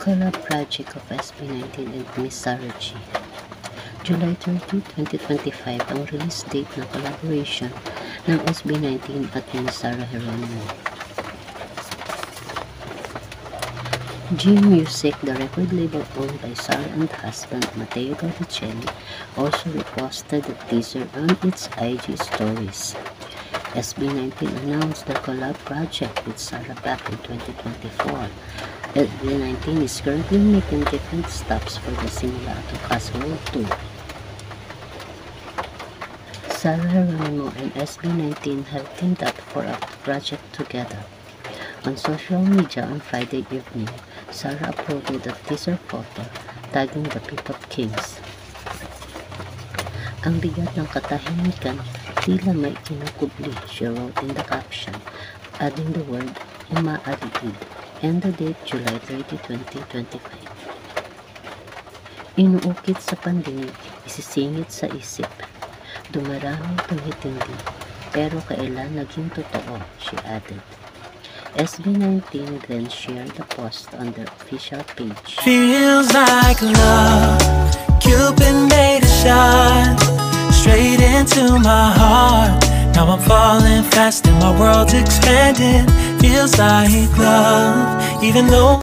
Collab project of SB19 and Miss Sarah G. July 30, 2025 ang release date ng collaboration ng SB19 at Miss Sarah Geronimo. G Music, the record label owned by Sarah and husband Matteo Gavicelli, also reposted the teaser on its IG stories. SB19 announced their collab project with Sarah back in 2024. SB19 is currently making different stops for the Simula to Casserole tour. Sarah Geronimo and SB19 have teamed up for a project together. On social media on Friday evening, Sarah uploaded a teaser photo tagging the P-Pop Kings. Ang bigat ng katahimikan tila may kinukubli, she wrote in the caption, adding the word umaaligid and the date July 30, 2025. Inuukit sa pandinig, isisingit sa isip. Dumarami tumitindi, pero kailan naging totoo, she added. SB19 then shared the post on their official page. Feels like love, Cupid made a shot straight into my heart. Now I'm falling fast and my world's expanding. Feels like love, even though